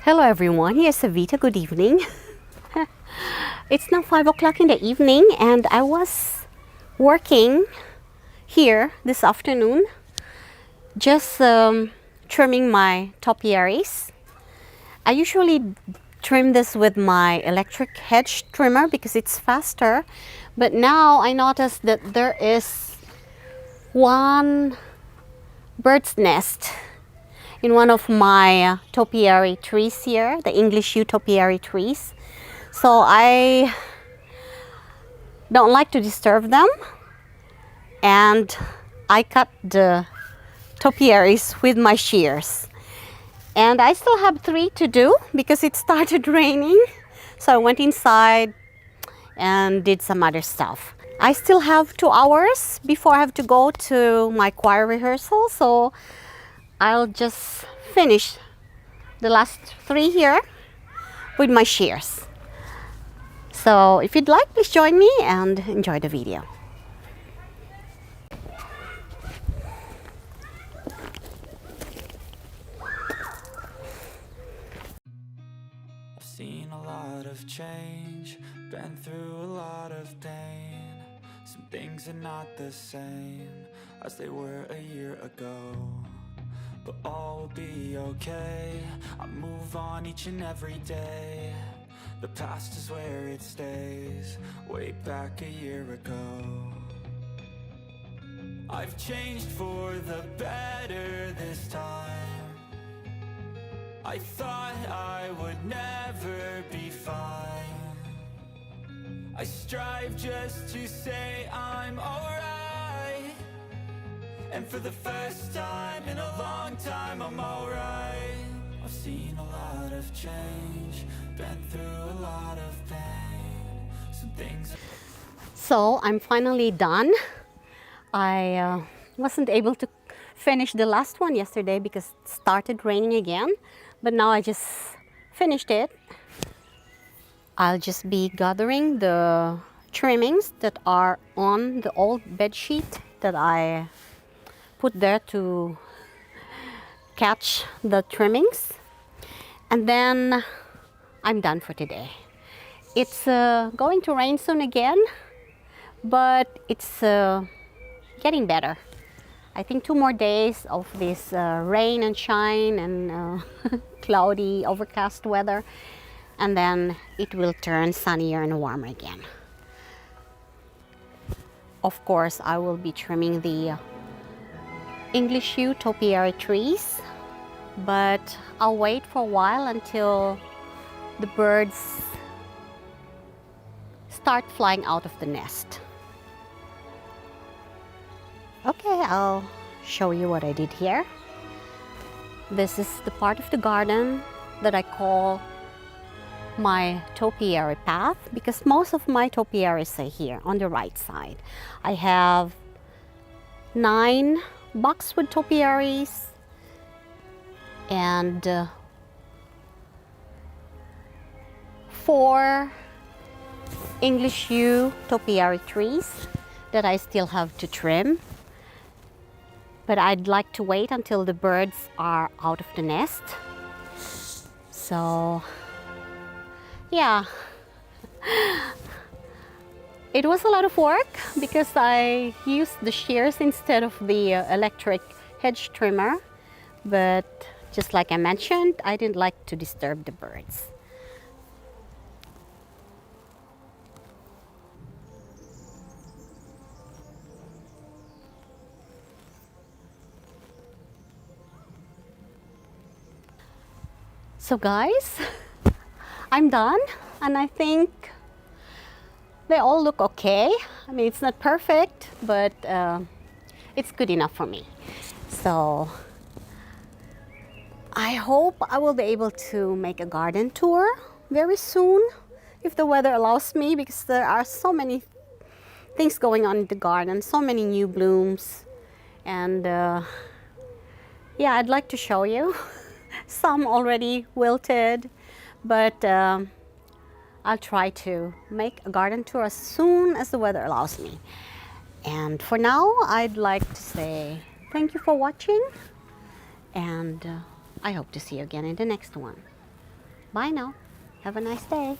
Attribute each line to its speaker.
Speaker 1: Hello everyone, here's Savita. Good evening. It's now 5 o'clock in the evening and I was working here this afternoon, just trimming my topiaries. I usually trim this with my electric hedge trimmer because it's faster, but now I noticed that there is one bird's nest in one of my topiary trees here, the English yew topiary trees. So I don't like to disturb them, and I cut the topiaries with my shears. And I still have 3 to do because it started raining. So I went inside and did some other stuff. I still have 2 hours before I have to go to my choir rehearsal. So I'll just finish the last 3 here with my shears. So if you'd like, please join me and enjoy the video.
Speaker 2: I've seen a lot of change, been through a lot of pain. Some things are not the same as they were a year ago, but all will be okay. I move on each and every day. The past is where it stays, way back a year ago. I've changed for the better this time. I thought I would never be fine. I strive just to say I'm alright, and for the first time in a long time I'm alright. I've seen a lot of change, been through a lot of pain. Some things.
Speaker 1: So I'm finally done. I wasn't able to finish the last one yesterday because it started raining again, but now I just finished it. I'll just be gathering the trimmings that are on the old bed sheet that I put there to catch the trimmings, and then I'm done for today. It's going to rain soon again, but it's getting better. I think 2 more days of this rain and shine and cloudy, overcast weather, and then it will turn sunnier and warmer again. Of course, I will be trimming the English yew topiary trees, but I'll wait for a while until the birds start flying out of the nest. Okay, I'll show you what I did here. This is the part of the garden that I call my topiary path because most of my topiaries are here on the right side. I have 9 boxwood topiaries and 4 English yew topiary trees that I still have to trim. But I'd like to wait until the birds are out of the nest. So, yeah. It was a lot of work because I used the shears instead of the electric hedge trimmer. But just like I mentioned, I didn't like to disturb the birds. So guys, I'm done and I think they all look okay. I mean, it's not perfect, but it's good enough for me. So I hope I will be able to make a garden tour very soon if the weather allows me, because there are so many things going on in the garden, so many new blooms, and yeah, I'd like to show you. Some already wilted, but I'll try to make a garden tour as soon as the weather allows me. And for now, I'd like to say thank you for watching, and I hope to see you again in the next one. Bye now. Have a nice day.